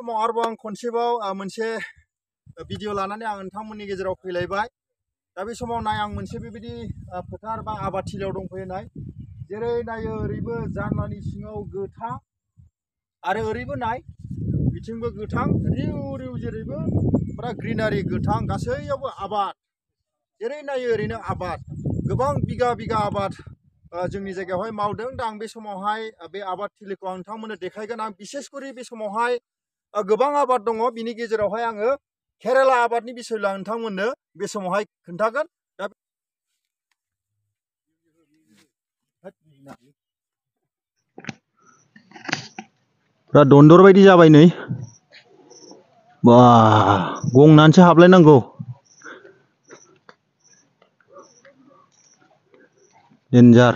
समाव आरोबाव आं खनसेबाव मोनसे भिडिअ लानानै आं नोंथांमोननि गेजेराव फैलायबाय। दा बे समाव नाय आं मोनसे बेबायदि फोथार बा आबादथिलियाव दंफैयो नाय। जेरै नायो ओरैबो जानलानि सिङाव गोथां आरो ओरैबो नाय बिथिंबो गोथां रिउ रिउ जेरैबो फुरा ग्रिनारि गोथां गासैयावबो आबाद। जेरै नायो ओरैनो आबाद गोबां बिगा बिगा आबाद जोंनि जायगायावहाय मावदों। दा आं बे समावहाय बे आबाद थिलिखौ आं नोंथांमोननो देखायगोन। आं बिसेसकरि बे समावहाय गोबां आबाद दङ बिनि गेजेरावहाय आङो केरेला आबादनि बिसय आं नोंथांमोननो बे समावहाय खोन्थागोन। दा दा दन्दर बायदि जाबाय नै। बा गंनानैसो हाबलायनांगौ। डेन्जार।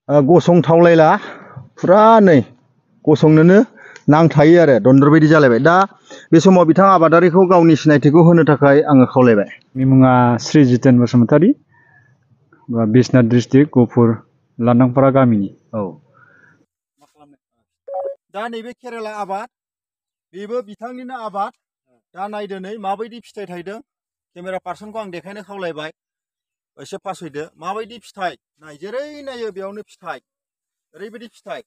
गसंथावलायला फुरा नै गसंनोनो नांथायो आरो दन्दर बायदि जालायबाय। दा बे समाव बिथां आबादारिखौ गावनि सिनायथिखौ होनो थाखाय आङो खावलायबाय। आंनि मुङा श्री जितेन बसुमतारी, बिश्वनाथ डिस्ट्रिक्ट गफुर लांदांपारा गामिनि। औ दा नैबे केरेला आबाद बेबो बिथांनिनो आबाद। दा नायदो नै माबायदि फिथाइ थायदों। केमेरा पार्सनखौ आं देखायनो खावलायबाय। एसे पास फैदो माबायदि फिथाइ नाय जेरै नायो बेयावनो फिथाइ ओरैबायदि फिथाइ।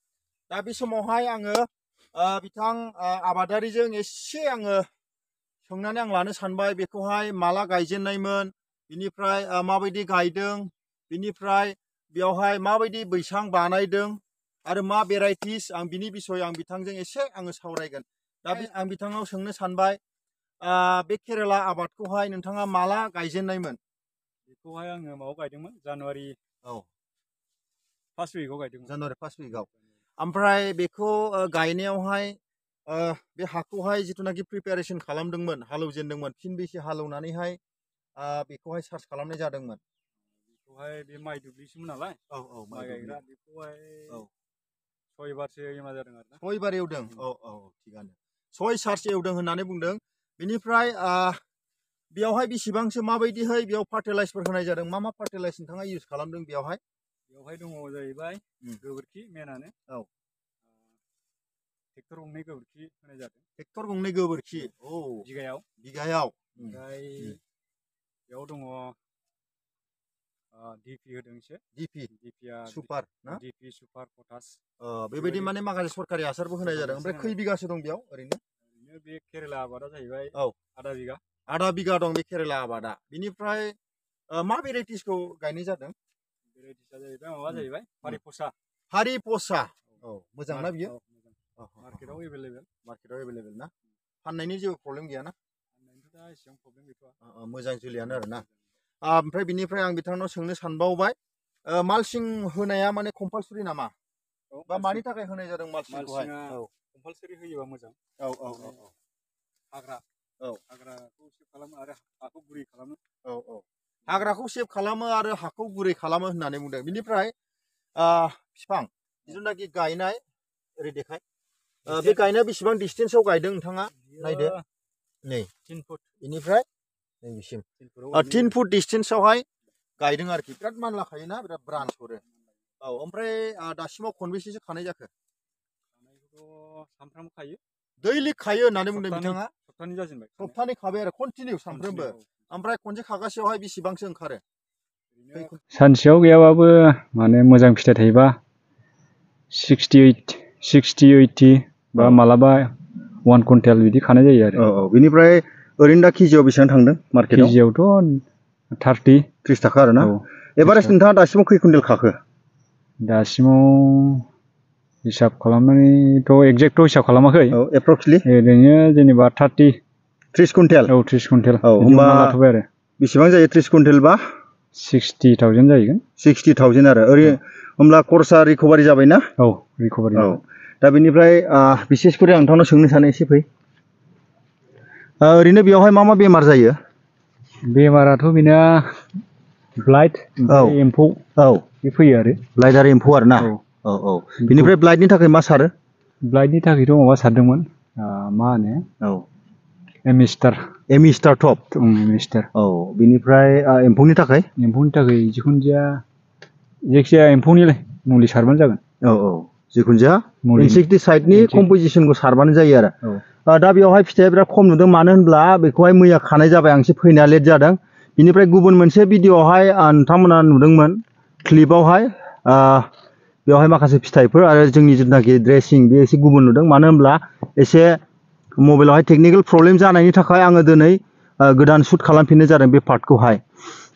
दा बे समावहाय आङो बिथां आबादारिजों एसे आङो सोंनानै आं लानो सानबाय बेखौहाय माला गायजेननायमोन, बिनिफ्राय माबायदि गायदों, बिनिफ्राय बेयावहाय माबायदि बैसां बानायदों आरो मा भेराइटिस आं बिनि बिसय आं बिथांजों एसे आङो सावरायगोन। दा आं बिथांनाव सोंनो सानबाय बे केरेला आबादखौहाय नोंथाङा माला गायजेननायमोन? बेखौहाय आङो माबायाव गायदोंमोन जानुवारि फार्स्ट उइकआव गायदोंमोन। January first उइकआव। ओमफ्राय बेखौ गायनायावहाय बे हाखौहाय जिथुनाखि प्रिपेरेसन खालामदोंमोन हालौजेनदोंमोन फिनबेसे हालौनानैहाय बेखौहाय सार्च खालामनाय जादोंमोन? बेखौहाय बे माइ दुब्लिसोमोन नालाय माइ गायग्रा बेखौहाय 6 बारसो एवनाय जादों आरोना। 6 बार एवदों। थिगानो 6 सार्च एवदों होननानै बुंदों। बेनिफ्राय बेयावहाय बेसेबांसो माबायदिहाय बेयाव फार्टिलाइजफोर होनाय जादों? मा मा फार्टिलाइज नोंथाङा इउज खालामदों बेयावहाय? बेवहाय दङ जाहैबाय गोबोरखि मेनानो। ट्रेक्टर गंनै गोबोरखि होनाय जादों। ट्रेक्टर गंनै गोबोरखि बिगायाव। ओमफ्राय बेयाव दङ DP होदों एसे। DPया सुपार ना? DP super potash. बेबायदि माने माखासे सरकारि हासारबो होनाय जादों। ओमफ्राय खै बिगासो दं बेयाव ओरैनो? बे केरेला आबादा जाहैबाय आधा बिगा। आधा बिगा दं बे केरेला आबादा। बिनिफ्राय मा भेराइटिसखौ गायनाय जादों? भेराइटिसा जाहैबाय माबा जाहैबाय फारिपसा। फारिपसा। मोजां ना बियो? मार्केटआव एभेलेबेल ना? फाननायनि जेबो प्रब्लेम गैया ना? फाननायनिथ' दा एसेबां प्रब्लेम गैथ'आ। मोजां जोलैयानो आरोना। ओमफ्राय बिनिफ्राय आं बिथांनाव सोंनो सानबावबाय मालसिं होनाया माने कम्पालसरि नामा? बा मानि थाखाय होनाय जादों मालसिंखौहाय? कम्पालसरि होयोबा मोजां। हाग्राखौ सेभ खालामो आरो हाखौ गुरै खालामो। हाग्राखौ सेभ खालामो आरो हाखौ गुरै खालामो होननानै बुंदों। बिनिफ्राय बिफां जिथुनाखि गायनाय ओरै देखाय बे गायनाया बेसेबां डिसटेन्सआव गायदों नोंथाङा? नायदो नै 3 फुट। बेनिफ्राय नैबेसिम 3 फुट डिसटेन्सआवहाय गायदों आरोखि। बिराद मानलाखायोना बिराद ब्रान्स हरो। ओमफ्राय दासिमाव खनबेसेसो खानाय जाखो? खानायखौथ' सानफ्रामबो खायो। दैलिक खायो होननानै बुंदों बिथाङा। सप्तानै जाजेनबाय। सप्तानै खाबाय आरो कन्टिनिउ सानफ्रोमबो। ओमफ्राय खनसे खागासेयावहाय बेसेबांसो ओंखारो? सानसेयाव गैयाबाबो माने मोजां फिथाइ थायोबा 60 80 बा मालाबा 1 कुइन्टेल बिदि खानाय जायो आरो। बिनिफ्राय ओरैनो दा केजियाव बेसेबां थांदों मार्केटआव? केजियावथ' 30 थाखा आरोना। एभारेज नोंथाङा दासिमाव खै कुइन्टेल खाखो? दासिमाव हिसाब खालामनानैथ' एक्जेक्ट' हिसाब खालामाखै। एप्रक्सलि ओरैनो जेनेबा 30 कुइन्टेल। 30 कुइन्टेल होमबा लाथ'बाय आरो। बेसेबां जायो 30 कुइन्टेल बा? 60,000 जाहैगोन। 60,000 आरो होमब्ला खरसा रिकभारि जाबायना? रिकभारि। दा बेनिफ्राय बिसेसकरि आं नोंथांनाव सोंनो सानो एसे फै। ओरैनो बेयावहाय मा मा बेमार जायो? बेमाराथ' बेना ब्लाइट एम्फौ बे फैयो आरो। ब्लाइट आरो एम्फौ आरोना। बिनिफ्राय ब्लाइटनि थाखाय मा सारो? ब्लाइटनि थाखायथ' माबा सारदोंमोन मा होनो एमिस्टार एमि स्टार टप मिस्टार औ बिनिफ्राय एम्फौनि थाखाय जिखुनु जाया जायखिजाया एम्फौनिलाय मुलि सारबानो जागोन औ औ जिखुनु जाया मुलि इनसेक्टिसाइडनि कम्प'जिसनखौ सारबानो जायो आरो औ दा बेवहाय फिथाइया बिराद खम नुदों मानो होनब्ला बेखौहाय मैया खानाय जाबाय आं एसे फैनाया लेट जादों बिनिफ्राय गुबुन मोनसे भिडिअ'आवहाय नोंथांमोना नुदोंमोन क्लिपावहाय बेवहाय माखासे फिथाइफोर आरो जोंनि जिथुनाखि ड्रेसिं बे एसे गुबुन नुदों मानो होनब्ला एसे मबाइलावहाय टेकनिकेल प्रब्लेम जानायनि थाखाय आङो दिनै गोदान शुट खालामफिननाय जादों बे पार्टखौहाय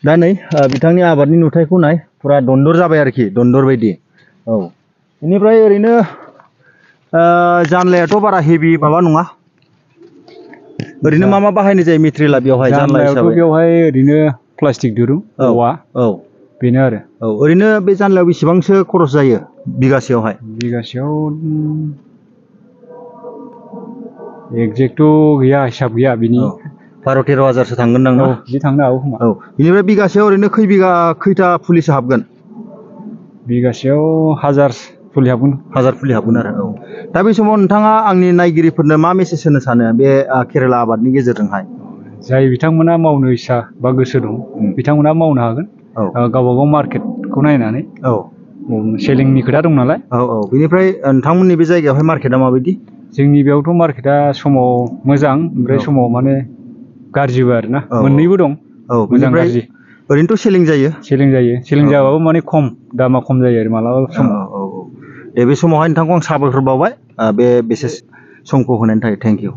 दा नै बिथांनि आबादनि नुथायखौ नाय फुरा दन्दर जाबाय आरोखि दन्दर बायदि औ बेनिफ्राय ओरैनो जानलायाथ' बारा हेभि माबा नङा ओरैनो मा बाहायनाय जायो मेटेरियेला बेवहाय जानला हिसाबै बेवहाय ओरैनो प्लास्टिक दिरुं औवा औ बेनो आरो औ ओरैनो बे जानलायाव बेसेबांसो खरस जायो बिगासेयावहाय बिगासेयाव एक्जेक्ट गैया हिसाब गैया बिनि 12-13 हाजारसो थांगोन दां ना बिदि थांनो हागौ खोमा औ बिनिफ्राय बिगासेयाव ओरैनो खैथा फुलिसो हाबगोन बिगासेयाव 1000 फुलि हाबगोन 1000 फुलि हाबगोन आरो औ दा बे समाव नोंथाङा आंनि नायगिरिफोरनो मा मेसेज होनो सानो बे केरेला आबादनि गेजेरजोंहाय जाय बिथांमोना मावनो इस्सा बा गोसो दं बिथांमोना मावनो हागोन गावबा गाव मार्केटखौ नायनानै औ सेलिंनि खोथा दं नालाय औ औ बेनिफ्राय नोंथांमोननि बे जायगायावहाय मार्केटआ माबायदि जोंनि बेयावथ' मार्केटआ समाव मोजां ओमफ्राय समाव माने गाज्रिबो आरोना मोननैबो दं औ मोजां बेनिफ्राय गाज्रि ओरैनोथ' सेलिं जायो सेलिं जाबाबो माने खम दामा खम जायो आरो मालाबा समाव औ दे बे समावहाय नोंथांखौ आं साबायखर बावबाय बे बिसेस समखौ होनायनि थाखाय थेंक इउ